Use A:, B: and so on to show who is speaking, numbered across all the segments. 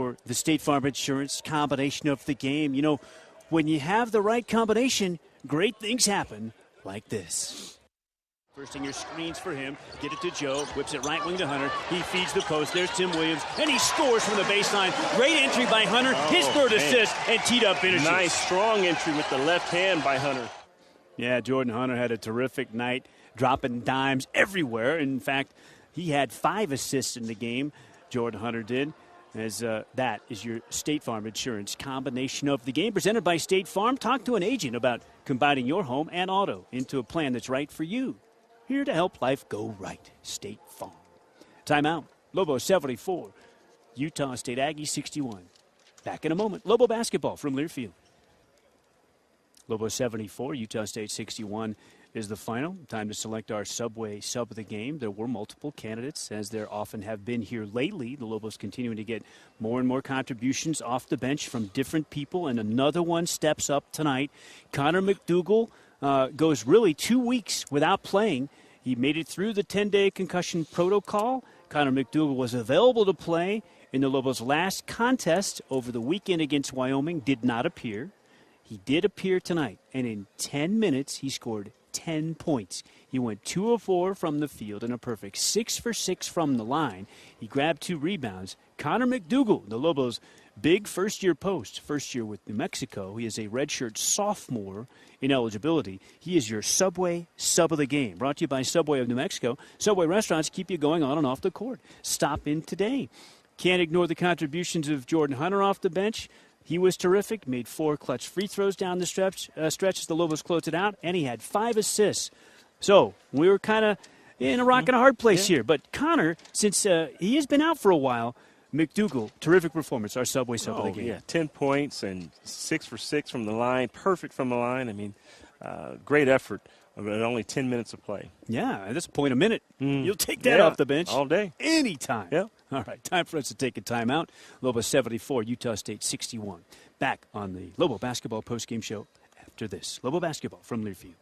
A: for the State Farm Insurance combination of the game. You know, when you have the right combination, great things happen like this. First thing, your screens for him. Get it to Joe. Whips it right wing to Hunter. He feeds the post. There's Tim Williams. And he scores from the baseline. Great entry by Hunter. His third assist and teed up finishes.
B: Nice, strong entry with the left hand by Hunter.
A: Yeah, Jordan Hunter had a terrific night, dropping dimes everywhere. In fact, he had 5 assists in the game. Jordan Hunter did. As that is your State Farm Insurance combination of the game, presented by State Farm. Talk to an agent about combining your home and auto into a plan that's right for you. Here to help life go right. State Farm. Timeout. Lobo 74. Utah State Aggies 61. Back in a moment. Lobo basketball from Learfield. Lobo 74. Utah State 61 is the final. Time to select our Subway sub of the game. There were multiple candidates, as there often have been here lately. The Lobos continuing to get more and more contributions off the bench from different people, and another one steps up tonight. Connor McDougal goes really 2 weeks without playing. He made it through the 10-day concussion protocol. Connor McDougal was available to play in the Lobos' last contest over the weekend against Wyoming, did not appear. He did appear tonight, and in 10 minutes he scored 10 points. He went 2 of 4 from the field and a perfect 6 for 6 from the line. He grabbed 2 rebounds. Connor McDougal, the Lobos' big first-year post, first year with New Mexico. He is a redshirt sophomore in eligibility. He is your Subway sub of the game. Brought to you by Subway of New Mexico. Subway restaurants keep you going on and off the court. Stop in today. Can't ignore the contributions of Jordan Hunter off the bench. He was terrific, made 4 clutch free throws down the stretch as the Lobos closed it out, and he had 5 assists. So we were kind of in a rock and a hard place here. But Connor, since he has been out for a while, McDougal, terrific performance, our Subway sub of the game.
B: Yeah, 10 points and 6 for 6 from the line, perfect from the line. I mean, great effort, but only 10 minutes of play.
A: Yeah, that's a point a minute. You'll take that off the bench.
B: All day.
A: Anytime.
B: Yeah.
A: All right, time for us to take a timeout. Lobo 74, Utah State 61. Back on the Lobo Basketball postgame show after this. Lobo Basketball from Learfield.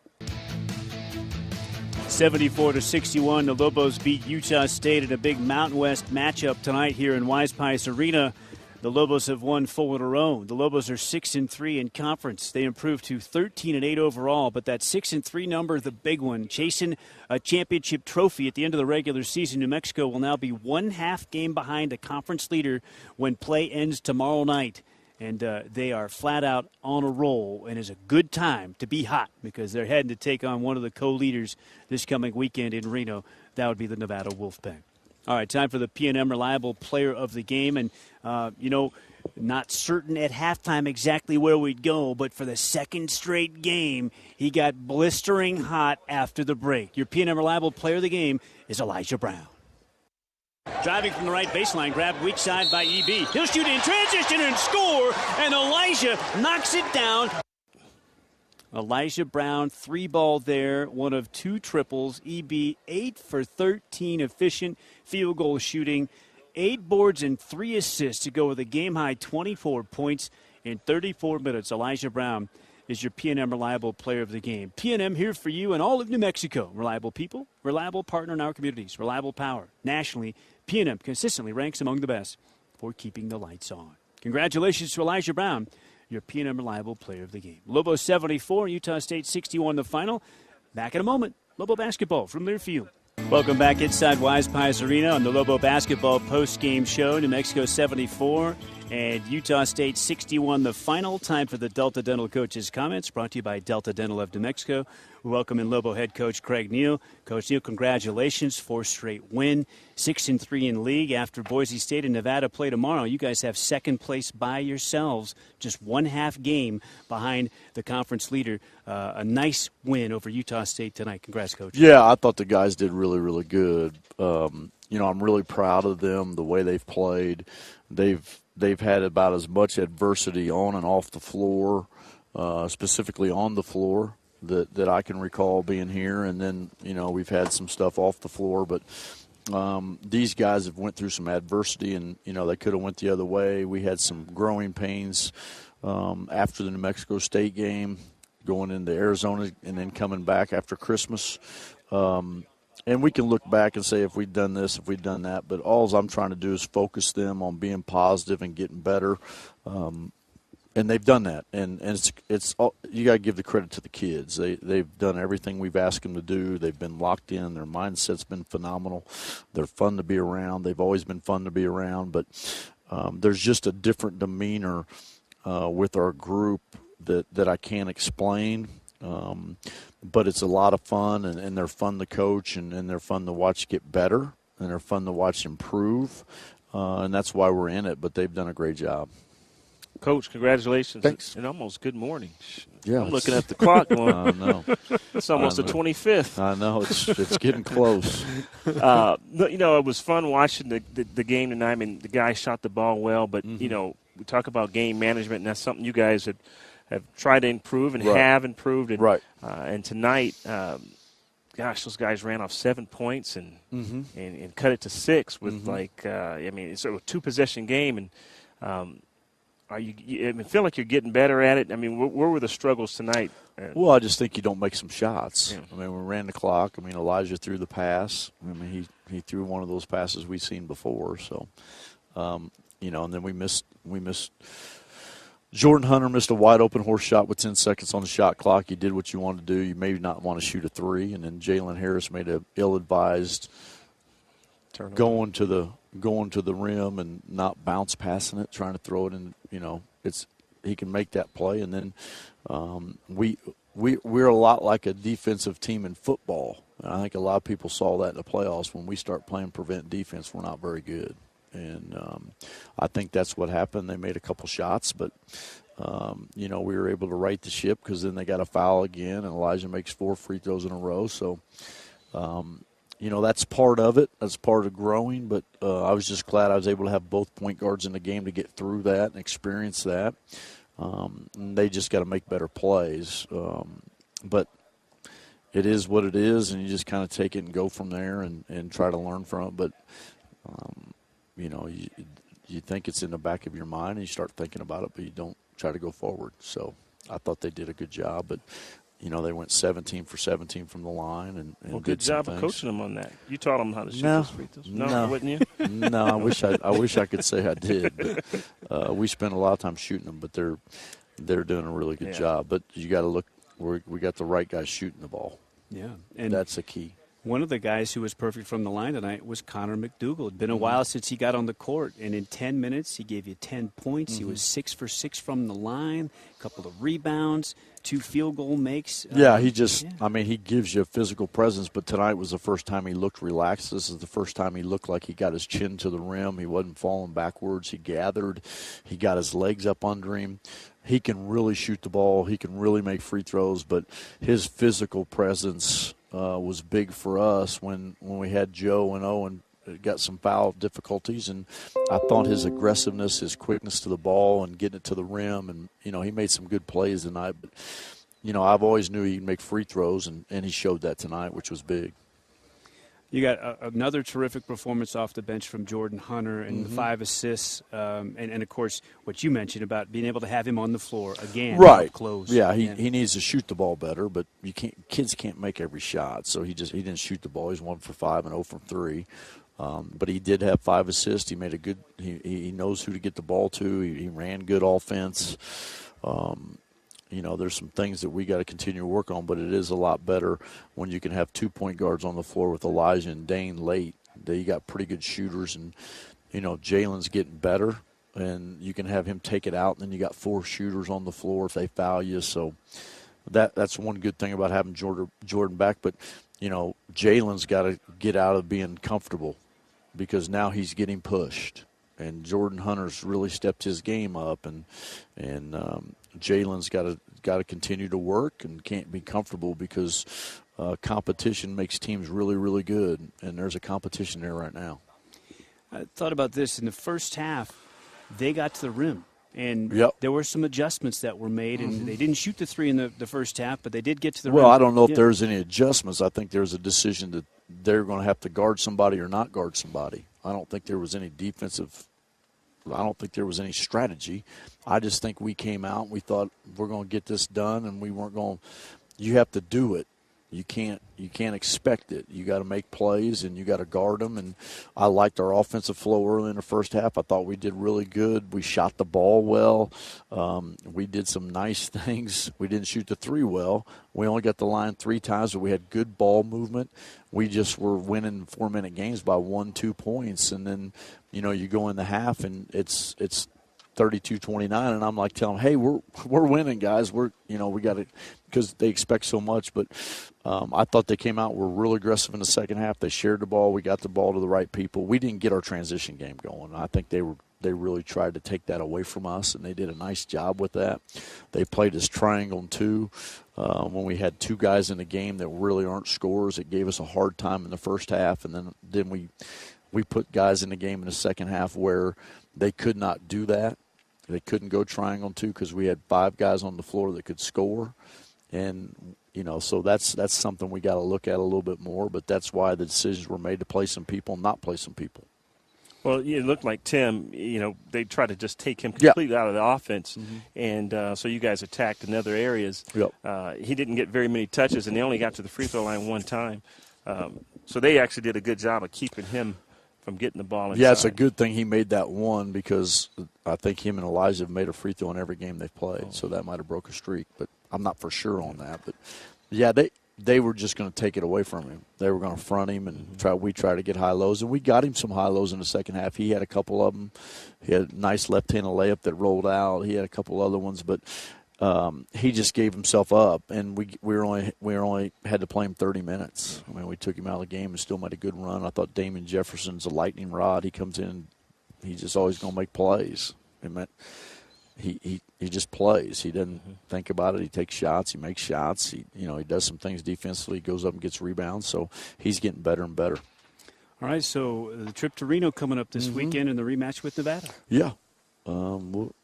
A: 74-61, the Lobos beat Utah State in a big Mountain West matchup tonight here in Wise Pies Arena. The Lobos have won 4 in a row. The Lobos are 6-3 in conference. They improved to 13-8 overall, but that 6-3 number, the big one, chasing a championship trophy at the end of the regular season. New Mexico will now be 1/2 game behind the conference leader when play ends tomorrow night. And they are flat out on a roll, and it's a good time to be hot because they're heading to take on one of the co-leaders this coming weekend in Reno. That would be the Nevada Wolfpack. All right, time for the P&M Reliable Player of the Game. And, not certain at halftime exactly where we'd go, but for the second straight game, he got blistering hot after the break. Your P&M Reliable Player of the Game is Elijah Brown. Driving from the right baseline, grabbed weak side by EB. He'll shoot in transition and score, and Elijah knocks it down. Elijah Brown, 3-ball there, one of 2 triples. EB, 8 for 13, efficient field goal shooting. 8 boards and 3 assists to go with a game-high 24 points in 34 minutes. Elijah Brown is your P&M Reliable Player of the Game. P&M here for you and all of New Mexico. Reliable people, reliable partner in our communities, reliable power. Nationally, P&M consistently ranks among the best for keeping the lights on. Congratulations to Elijah Brown, your P&M Reliable Player of the Game. Lobo 74, Utah State 61 the final. Back in a moment. Lobo basketball from Learfield. Welcome back inside Wise Pies Arena on the Lobo Basketball post-game show. New Mexico 74 and Utah State 61 the final. Time for the Delta Dental Coach's comments, brought to you by Delta Dental of New Mexico. We welcome in Lobo head coach Craig Neal. Coach Neal, congratulations, 4th straight win, 6-3 in league. After Boise State and Nevada play tomorrow, you guys have second place by yourselves, just 1/2 game behind the conference leader. A nice win over Utah State tonight. Congrats, Coach.
C: Yeah, I thought the guys did really, really good. I'm really proud of them, the way they've played. They've had about as much adversity on and off the floor, specifically on the floor, that I can recall being here. And then, we've had some stuff off the floor. But these guys have went through some adversity, and, they could have went the other way. We had some growing pains after the New Mexico State game, going into Arizona and then coming back after Christmas. And we can look back and say if we'd done this, if we'd done that. But all I'm trying to do is focus them on being positive and getting better. And they've done that. And it's all, you got to give the credit to the kids. They've done everything we've asked them to do. They've been locked in. Their mindset's been phenomenal. They're fun to be around. They've always been fun to be around. But there's just a different demeanor with our group that I can't explain. But it's a lot of fun, and they're fun to coach, and they're fun to watch get better, and they're fun to watch improve, and that's why we're in it. But they've done a great job.
B: Coach, congratulations.
C: Thanks.
B: And almost good morning.
C: Yeah,
B: I'm looking at the clock going,
C: I know.
B: it's almost the 25th.
C: I know. It's getting close.
B: It was fun watching the game tonight. I mean, the guys shot the ball well, but, we talk about game management, and that's something you guys have tried to improve and have improved. And,
C: right.
B: And tonight, those guys ran off 7 points and cut it to 6 with it's a 2-possession game. And I feel like you're getting better at it. I mean, where were the struggles tonight?
C: Well, I just think you don't make some shots.
B: Yeah.
C: I mean, we ran the clock. I mean, Elijah threw the pass. I mean, he threw one of those passes we've seen before. So, and then we missed. Jordan Hunter missed a wide-open horse shot with 10 seconds on the shot clock. You did what you wanted to do. You maybe not want to shoot a 3. And then Jalen Harris made a ill-advised going to the rim and not bounce passing it, trying to throw it in. He can make that play. And then we're a lot like a defensive team in football. And I think a lot of people saw that in the playoffs. When we start playing prevent defense, we're not very good. And I think that's what happened. They made a couple shots, but, we were able to right the ship because then they got a foul again, and Elijah makes 4 free throws in a row. So, that's part of it. That's part of growing. But I was just glad I was able to have both point guards in the game to get through that and experience that. And they just got to make better plays. But it is what it is, and you just kind of take it and go from there and try to learn from it. But you think it's in the back of your mind, and you start thinking about it, but you don't try to go forward. So I thought they did a good job, but they went 17 for 17 from the line, and
B: good job of coaching them on that. You taught them how to shoot
C: No,
B: those free throws. No, wouldn't you?
C: No, I wish I could say I did. But we spent a lot of time shooting them, but they're doing a really good job. But you got to look. We got the right guys shooting the ball.
A: Yeah, and
C: that's the key.
A: One of the guys who was perfect from the line tonight was Connor McDougal. It'd been a while since he got on the court, and in 10 minutes he gave you 10 points. He was 6 for 6 from the line, a couple of rebounds, 2 field goal makes.
C: He gives you a physical presence, but tonight was the first time he looked relaxed. This is the first time he looked like he got his chin to the rim. He wasn't falling backwards. He gathered. He got his legs up under him. He can really shoot the ball. He can really make free throws, but his physical presence was big for us when we had Joe and Owen got some foul difficulties, and I thought his aggressiveness, his quickness to the ball and getting it to the rim, and he made some good plays tonight. But I've always knew he'd make free throws, and he showed that tonight, which was big.
A: You got another terrific performance off the bench from Jordan Hunter and the 5 assists, and of course what you mentioned about being able to have him on the floor again,
C: right?
A: Close.
C: Yeah, he needs to shoot the ball better, but kids can't make every shot, so he didn't shoot the ball. He's 1 for 5 and 0 from 3, but he did have 5 assists. He made a good. He knows who to get the ball to. He ran good offense. There's some things that we got to continue to work on, but it is a lot better when you can have 2 point guards on the floor with Elijah and Dane late. You got pretty good shooters, and, Jalen's getting better, and you can have him take it out, and then you got 4 shooters on the floor if they foul you. So that's one good thing about having Jordan back. But, Jalen's got to get out of being comfortable because now he's getting pushed. And Jordan Hunter's really stepped his game up, and Jalen's got to continue to work and can't be comfortable because competition makes teams really, really good, and there's a competition there right now.
A: I thought about this. In the first half, they got to the rim, and there were some adjustments that were made, and they didn't shoot the 3 in the first half, but they did get to the rim.
C: Well, I don't know if there's any adjustments. I think there's a decision that they're going to have to guard somebody or not guard somebody. I don't think there was any strategy. I just think we came out and we thought we're going to get this done, and we weren't going – you have to do it. You can't expect it. You got to make plays and you got to guard them. And I liked our offensive flow early in the first half. I thought we did really good. We shot the ball well. We did some nice things. We didn't shoot the three well. We only got the line 3 times, but we had good ball movement. We just were winning 4-minute games by 1-2 points, and then you go in the half and it's 32-29, and I'm like telling them, hey, we're winning, guys. We got to, because they expect so much. But I thought they came out, were really aggressive in the second half. They shared the ball. We got the ball to the right people. We didn't get our transition game going. I think they really tried to take that away from us, and they did a nice job with that. They played us triangle and 2. When we had 2 guys in the game that really aren't scorers, it gave us a hard time in the first half, and then we put guys in the game in the second half where they could not do that. They couldn't go triangle 2 because we had 5 guys on the floor that could score. And, so that's something we got to look at a little bit more. But that's why the decisions were made to play some people and not play some people.
B: Well, it looked like Tim, they tried to just take him completely out of the offense. Mm-hmm. And so you guys attacked in other areas.
C: Yep.
B: He didn't get very many touches, and they only got to the free throw line 1 time. So they actually did a good job of keeping him from getting the ball inside.
C: Yeah, it's a good thing he made that one, because I think him and Elijah have made a free throw in every game they've played, so that might have broke a streak. But I'm not for sure on that. But, yeah, they were just going to take it away from him. They were going to front him, and we tried to get high lows. And we got him some high lows in the second half. He had a couple of them. He had a nice left-handed layup that rolled out. He had a couple other ones. But he just gave himself up, and we only had to play him 30 minutes. I mean, we took him out of the game and still made a good run. I thought Damian Jefferson's a lightning rod. He comes in, he's just always going to make plays. He just plays. He doesn't think about it. He takes shots. He makes shots. He does some things defensively. He goes up and gets rebounds. So he's getting better and better.
A: All right, so the trip to Reno coming up this weekend and the rematch with Nevada.
C: Yeah. We'll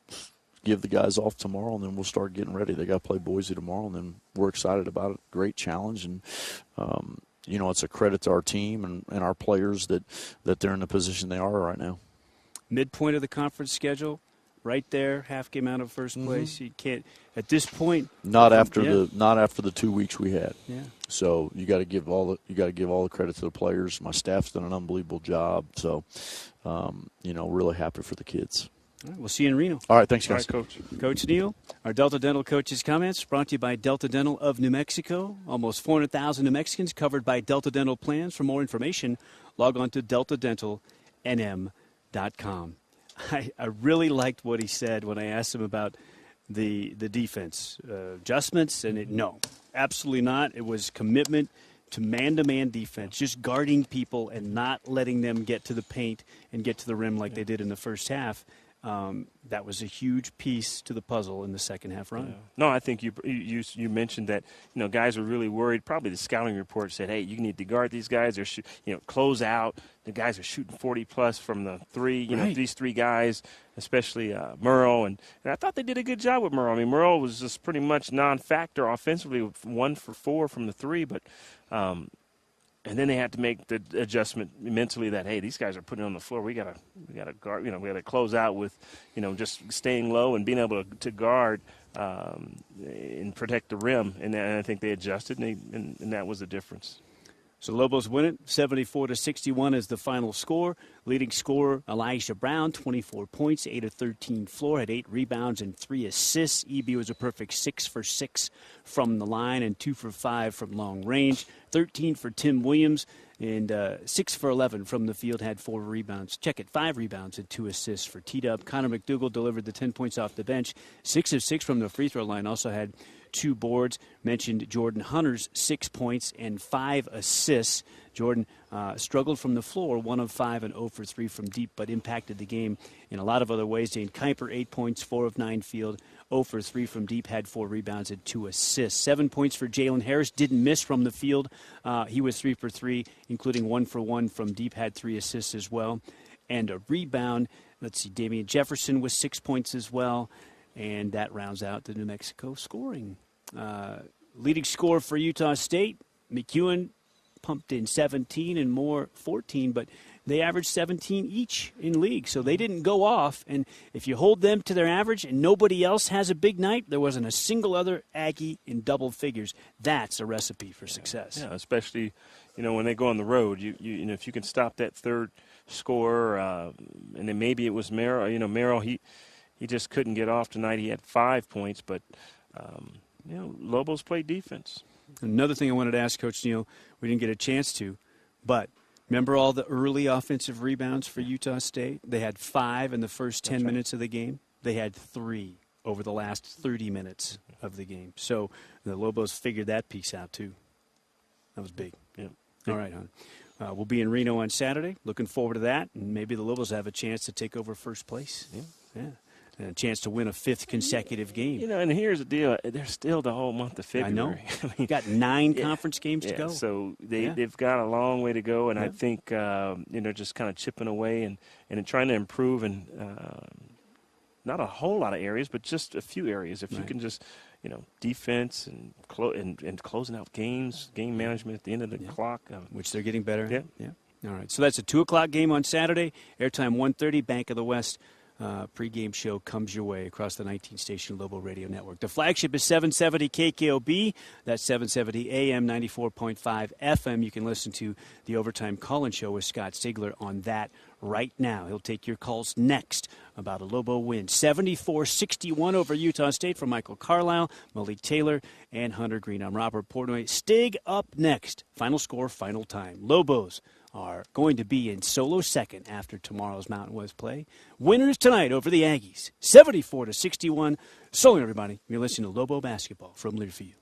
C: give the guys off tomorrow, and then we'll start getting ready. They got to play Boise tomorrow, and then we're excited about it. Great challenge, and it's a credit to our team and our players that they're in the position they are right now.
A: Midpoint of the conference schedule, right there, half game out of first place. You can't at this point.
C: Not after the 2 weeks we had.
A: Yeah.
C: So you got to give all the credit to the players. My staff's done an unbelievable job. So, really happy for the kids.
A: All right, we'll see you in Reno.
C: All right, thanks, guys.
B: All right, Coach.
A: Coach Neal, our Delta Dental coach's comments brought to you by Delta Dental of New Mexico. Almost 400,000 New Mexicans covered by Delta Dental plans. For more information, log on to deltadentalnm.com. I really liked what he said when I asked him about the defense adjustments, and no, absolutely not. It was commitment to man-to-man defense, just guarding people and not letting them get to the paint and get to the rim like they did in the first half. That was a huge piece to the puzzle in the second half run.
B: Yeah. No, I think you mentioned that guys were really worried. Probably the scouting report said, "Hey, you need to guard these guys. They're close out. The guys are shooting 40+ from the three.
A: Right.
B: These 3 guys, especially Murrow, and I thought they did a good job with Murrow. I mean, Murrow was just pretty much non-factor offensively, 1 for 4 from the 3, but." And then they had to make the adjustment mentally that, hey, these guys are putting it on the floor. We gotta guard. We gotta close out with, just staying low and being able to guard and protect the rim. And I think they adjusted, and that was the difference.
A: So Lobos win it, 74-61 is the final score. Leading scorer Elijah Brown, 24 points, 8 of 13 floor, had 8 rebounds and 3 assists. EB was a perfect 6 for 6 from the line and 2 for 5 from long range. 13 for Tim Williams and 6 for 11 from the field, had 4 rebounds. Check it, 5 rebounds and 2 assists for T-Dub. Connor McDougal delivered the 10 points off the bench. 6 of 6 from the free throw line, also had 2 boards. Mentioned Jordan Hunter's 6 points and 5 assists. Jordan struggled from the floor, 1 of 5 and 0 for 3 from deep, but impacted the game in a lot of other ways. Dane Kuiper, 8 points, 4 of 9 field, 0 for 3 from deep, had 4 rebounds and 2 assists. 7 points for Jalen Harris, didn't miss from the field. He was 3 for 3, including 1 for 1 from deep, had 3 assists as well. And a rebound. Let's see, Damian Jefferson was 6 points as well. And that rounds out the New Mexico scoring. Leading scorer for Utah State, McEwen pumped in 17 and Moore 14, but they averaged 17 each in league. So they didn't go off. And if you hold them to their average and nobody else has a big night, there wasn't a single other Aggie in double figures. That's a recipe for success.
B: Yeah, especially, when they go on the road, you if you can stop that third scorer, and then maybe it was Merrill. Merrill, he just couldn't get off tonight. He had 5 points, but Lobos played defense.
A: Another thing I wanted to ask Coach Neal, we didn't get a chance to, but remember all the early offensive rebounds for Utah State? They had 5 in the first 10 minutes of the game. They had 3 over the last 30 minutes of the game. So the Lobos figured that piece out too. That was big.
B: Yeah.
A: All right, hon. We'll be in Reno on Saturday. Looking forward to that. And maybe the Lobos have a chance to take over first place. Yeah. And a chance to win a 5th consecutive game.
B: And here's the deal. There's still the whole month of February.
A: I know. You got 9 conference games to go.
B: So they've got a long way to go. And I think, just kind of chipping away and trying to improve in not a whole lot of areas, but just a few areas. If you can just, defense and closing out games, game management at the end of the clock.
A: Which they're getting better at.
B: Yeah.
A: All right. So that's a 2 o'clock game on Saturday. Airtime 1:30, Bank of the West. Pregame show comes your way across the 19-station Lobo Radio Network. The flagship is 770 KKOB. That's 770 AM, 94.5 FM. You can listen to the Overtime Call-In Show with Scott Stigler on that right now. He'll take your calls next about a Lobo win. 74-61 over Utah State from Michael Carlisle, Malik Taylor, and Hunter Green. I'm Robert Portnoy. Stig up next. Final score, final time. Lobos are going to be in solo second after tomorrow's Mountain West play. Winners tonight over the Aggies, 74-61. So long, everybody. You're listening to Lobo Basketball from Learfield.